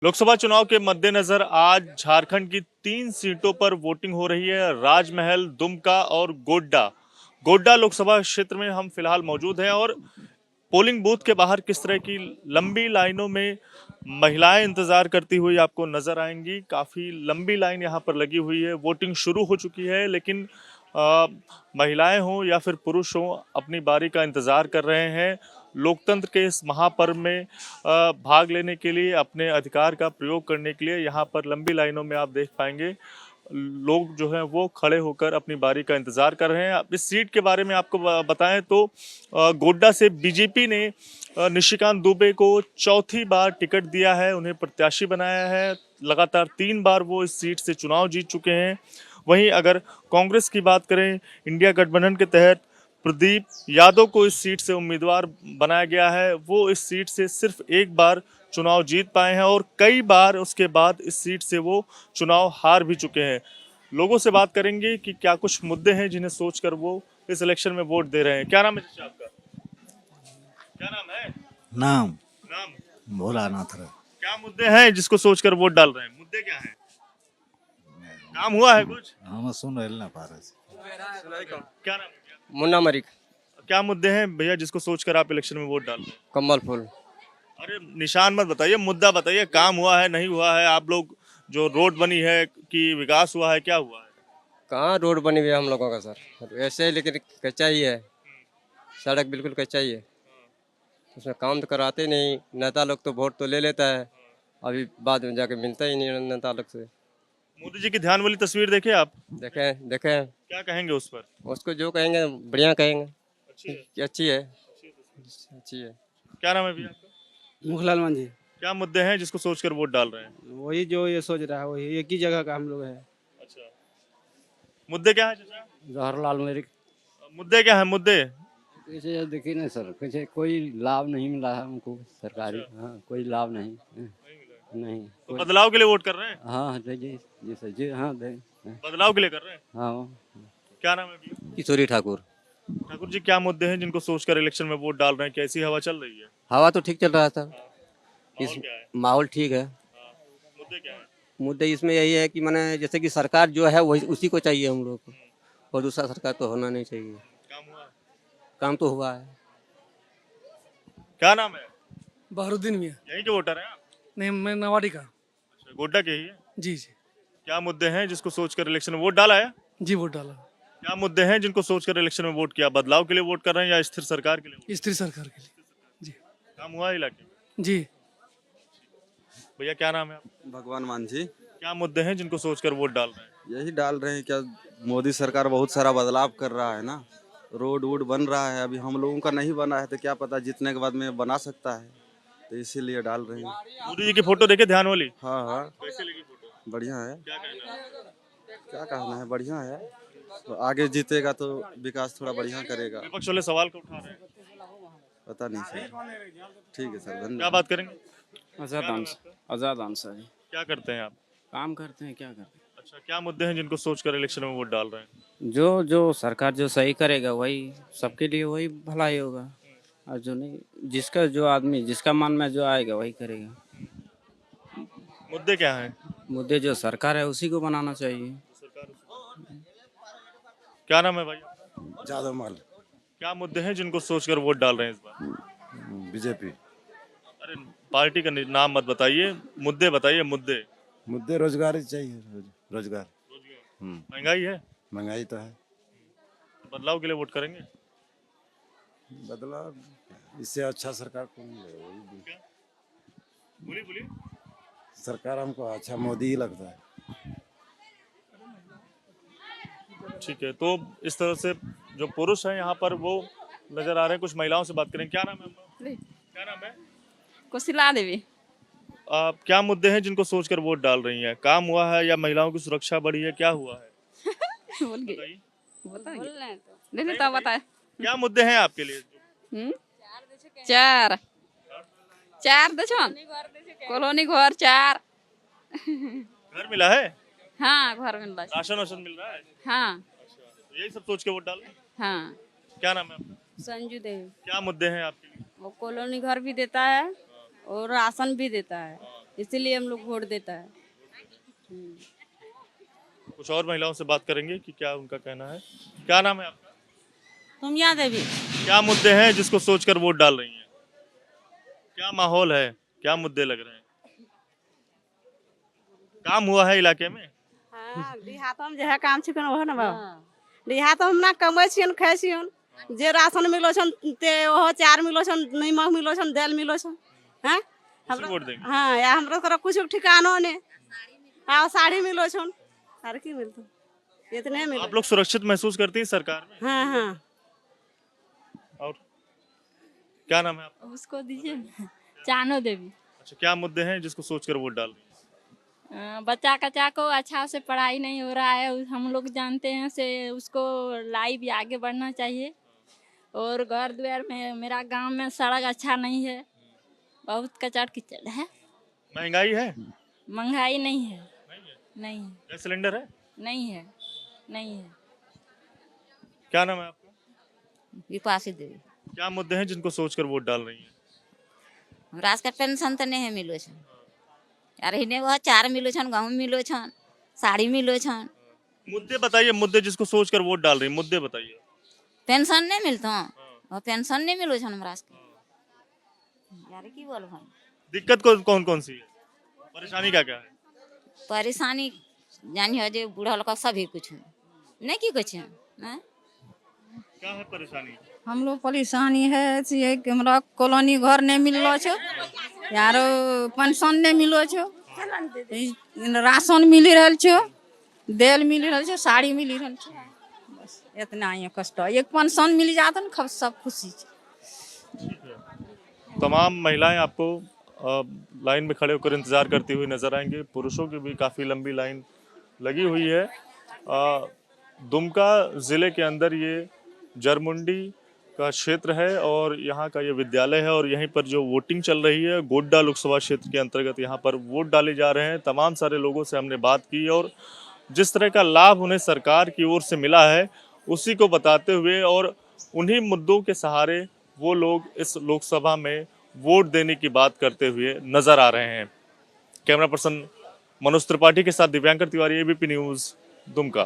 लोकसभा चुनाव के मद्देनजर आज झारखंड की 3 सीटों पर वोटिंग हो रही है। राजमहल, दुमका और गोड्डा। गोड्डा लोकसभा क्षेत्र में हम फिलहाल मौजूद हैं और पोलिंग बूथ के बाहर किस तरह की लंबी लाइनों में महिलाएं इंतजार करती हुई आपको नजर आएंगी। काफी लंबी लाइन यहां पर लगी हुई है। वोटिंग शुरू हो चुकी है, लेकिन अ, महिलाएं हों या फिर पुरुष हों, अपनी बारी का इंतजार कर रहे हैं। लोकतंत्र के इस महापर्व में भाग लेने के लिए, अपने अधिकार का प्रयोग करने के लिए यहाँ पर लंबी लाइनों में आप देख पाएंगे लोग जो हैं वो खड़े होकर अपनी बारी का इंतजार कर रहे हैं। अब इस सीट के बारे में आपको बताएं तो गोड्डा से बीजेपी ने निशिकांत दुबे को चौथी बार टिकट दिया है, उन्हें प्रत्याशी बनाया है। लगातार 3 बार वो इस सीट से चुनाव जीत चुके हैं। वहीं अगर कांग्रेस की बात करें, इंडिया गठबंधन के तहत प्रदीप यादव को इस सीट से उम्मीदवार बनाया गया है। वो इस सीट से सिर्फ एक बार चुनाव जीत पाए हैं और कई बार उसके बाद इस सीट से वो चुनाव हार भी चुके हैं। लोगों से बात करेंगे कि क्या कुछ मुद्दे हैं जिन्हें सोचकर वो इस इलेक्शन में वोट दे रहे हैं। क्या नाम है चाचा आपका? क्या नाम है? नाम नाम भोलानाथ है। क्या मुद्दे हैं जिसको सोचकर वोट डाल रहे हैं? मुद्दे क्या हैं? काम हुआ है कुछ? हम सुन रहे ना पा रहे। क्या नाम है? मुन्ना मरिक। क्या मुद्दे हैं भैया जिसको सोचकर आप इलेक्शन में वोट डाल रहे हैं? कमल फूल। अरे निशान मत बताइए, मुद्दा बताइए। काम हुआ है, नहीं हुआ है? आप लोग जो रोड बनी है कि विकास हुआ है, क्या हुआ है? कहाँ रोड बनी हुई है हम लोगों का सर, ऐसे ही, लेकिन कच्चा ही है। सड़क बिल्कुल कच्चा ही है, उसमें काम तो कराते नहीं। नेता लोग तो वोट तो ले लेता है, अभी बाद में जाके मिलता ही नहीं नेता लोग से। मोदी जी की ध्यान वाली तस्वीर देखे आप? देखें देखें, क्या कहेंगे उस पर? उसको जो कहेंगे बढ़िया कहेंगे अच्छी है। कि अच्छी है, अच्छी है। क्या नाम है भैया आपका? मुखलाल मांझी। क्या मुद्दे हैं जिसको सोचकर वोट डाल रहे हैं? वही जो ये सोच रहा है वही एक ही जगह का हम लोग है। अच्छा, मुद्दे क्या है चाचा? जवाहरलाल मेरे मुद्दे क्या है मुद्दे? कैसे देखिए ना सर, कैसे कोई लाभ नहीं मिला है हमको सरकारी। हाँ, कोई लाभ नहीं। नहीं तो बदलाव के लिए वोट कर रहे हैं? हाँ जी जी जी सर जी। हाँ दे। बदलाव के लिए कर रहे हैं। हाँ, क्या नाम है भैया? किशोरी ठाकुर। ठाकुर जी, क्या मुद्दे हैं जिनको सोचकर इलेक्शन में वोट डाल रहे हैं? कैसी हवा चल रही है? हवा तो ठीक चल रहा था, माहौल क्या है? माहौल ठीक है। हाँ, मुद्दे क्या है? मुद्दे इसमें यही है कि मैंने जैसे कि सरकार जो है वही उसी को चाहिए हम लोग को, और दूसरा सरकार तो होना नहीं चाहिए। काम हुआ है? काम तो हुआ है। क्या नाम है? बहरुद्दीन मियाँ। यहीं के वोटर हैं आप? नहीं, मैं नवाडी का। अच्छा, गोड्डा के ही है। जी जी क्या मुद्दे हैं जिसको सोचकर इलेक्शन में वोट डाला है? जी, वोट डाला। क्या मुद्दे हैं जिनको सोचकर इलेक्शन में वोट किया? बदलाव के लिए वोट कर रहे हैं या स्थिर सरकार के लिए? स्त्री सरकार के लिए। जी काम हुआ है इलाके में? जी। भैया क्या नाम है आप? भगवान मांझी। क्या मुद्दे हैं जिनको सोचकर वोट डाल रहे हैं? यही डाल रहे हैं, क्या मोदी सरकार बहुत सारा बदलाव कर रहा है ना, रोड वोड बन रहा है। अभी हम लोगों का नहीं बना है तो क्या पता जीतने के बाद में बना सकता है, तो इसीलिए डाल रहे हैं। मोदी जी की फोटो देखे ध्यान वाली? हाँ हाँ, कैसे लगी फोटो? बढ़िया है। क्या कहना है? क्या कहना है, बढ़िया है। तो आगे जीतेगा तो विकास थोड़ा बढ़िया करेगा। विपक्ष वाले सवाल को उठा रहे हैं। पता नहीं सर। ठीक है सर, क्या धन्यवाद। बात करेंगे? आजाद आंसर जी। क्या करते हैं आप? काम करते हैं, क्या करते हैं? अच्छा, क्या मुद्दे हैं जिनको सोचकर इलेक्शन में वोट डाल रहे हैं? जो जो सरकार जो सही करेगा वही सबके लिए वही भलाई होगा, और जो नहीं, जिसका जो आदमी जिसका मन में जो आएगा वही करेगा। मुद्दे क्या हैं? मुद्दे जो सरकार है उसी को बनाना चाहिए। क्या नाम है भाई? जादव माल क्या मुद्दे हैं जिनको सोचकर वोट डाल रहे हैं इस बार? बीजेपी। अरे पार्टी का नाम मत बताइए, मुद्दे बताइए। मुद्दे मुद्दे रोजगार ही चाहिए। रोजगार। महंगाई है, महंगाई तो है। बदलाव के लिए वोट करेंगे? बदलाव इससे अच्छा सरकार कौन ले, वही बोलिए बोलिए। सरकार हमको अच्छा मोदी ही लगता है। ठीक है, तो इस तरह से जो पुरुष हैं यहाँ पर वो नजर आ रहे हैं। कुछ महिलाओं से बात करें। क्या नाम है आपका? क्या नाम है? कुशिला देवी। क्या मुद्दे हैं जिनको सोचकर वोट डाल रही हैं? काम हुआ है या महिलाओं की सुरक्षा बढ़ी है? क्या हुआ है? बोल गई। बताइए। बताइए। नहीं तो बताए। क्या मुद्दे हैं आपके लिए? चार चार दछन कॉलोनी घर चार। घर मिला है? हाँ, घर मिल रहा है। राशन वाशन मिल रहा है? हाँ अच्छा, यही सब सोच के वोट डाल रहे हैं? हाँ। क्या नाम है आपका? संजू देवी। क्या मुद्दे हैं आपके लिए? वो कॉलोनी घर भी देता है और राशन भी देता है, इसीलिए हम लोग वोट देता है। कुछ और महिलाओं से बात करेंगे कि क्या उनका कहना है। क्या नाम है आपका? तुम याद है भी क्या मुद्दे हैं जिसको सोचकर वोट डाल रही हैं? क्या माहौल है, क्या मुद्दे लग रहे हैं? काम हुआ है इलाके में? हाँ देहात में जे काम छिकन वह ना बाबू देहात में ना कमाई छियन खाई छियन जे राशन मिलो छन ते ओहो चार मिलो छन नमक मिलो छन दाल मिलो छन हैं उसी वोट देंगे। हाँ या हमरा कर कुछ ठिकानो ने आ साड़ी मिलो छन हर की मिलतो इतने मिलो आप लोग सुरक्षित महसूस करती हैं सरकार में? हाँ हाँ और क्या नाम है आपका? उसको दीजिए ना। चानो देवी। अच्छा, क्या मुद्दे हैं जिसको सोचकर वोट डाल रही हैं? बच्चा कच्चा को अच्छा से पढ़ाई नहीं हो रहा है, हम लोग जानते हैं से उसको लाइफ आगे बढ़ना चाहिए। और घर द्वार में मेरा गांव में सड़क अच्छा नहीं है, बहुत कचड़ किचड़ है। महंगाई है? महंगाई नहीं है। नहीं है। गैस सिलेंडर है? नहीं है। नहीं है। क्या नाम है आपका? विपासी देवी क्या मुद्दे हैं जिनको सोचकर वोट डाल रही हैं? हमरा सबके पेंशन तो नहीं मिलो छन यार हिने वह चार मिलो छन गहूँ मिलो छन साड़ी मिलो छन मुद्दे बताइए, मुद्दे जिसको सोचकर वोट डाल रही हैं, मुद्दे बताइए। पेंशन नहीं मिलता और पेंशन नहीं मिलो छन हमरा सबके यार की बोल भाई दिक्कत कौन कौन सी है? परेशानी क्या क्या है? परेशानी जानिए जे बूढ़ा लोग सभी कुछ नहीं की कुछ है क्या है परेशानी? हम लोग परेशानी है से कि हमरा कॉलोनी घर नहीं मिललो छो यार पेंशन नहीं मिलो छो राशन मिली रहल छो दाल मिली रहल छो साड़ी मिली रहल छो बस इतना ही कष्ट एक पेंशन मिल जाता ना सब खुशी छे। तमाम महिलाएं आपको लाइन में खड़े होकर इंतजार करती हुई नजर आएंगी। पुरुषों की भी काफी लंबी लाइन लगी हुई है। दुमका जिले के अंदर ये जरमुंडी का क्षेत्र है और यहाँ का ये विद्यालय है और यहीं पर जो वोटिंग चल रही है गोड्डा लोकसभा क्षेत्र के अंतर्गत यहाँ पर वोट डाले जा रहे हैं। तमाम सारे लोगों से हमने बात की और जिस तरह का लाभ उन्हें सरकार की ओर से मिला है उसी को बताते हुए और उन्हीं मुद्दों के सहारे वो लोग इस लोकसभा में वोट देने की बात करते हुए नजर आ रहे हैं। कैमरा पर्सन मनोज त्रिपाठी के साथ दिव्यांकर तिवारी, एबीपी न्यूज, दुमका।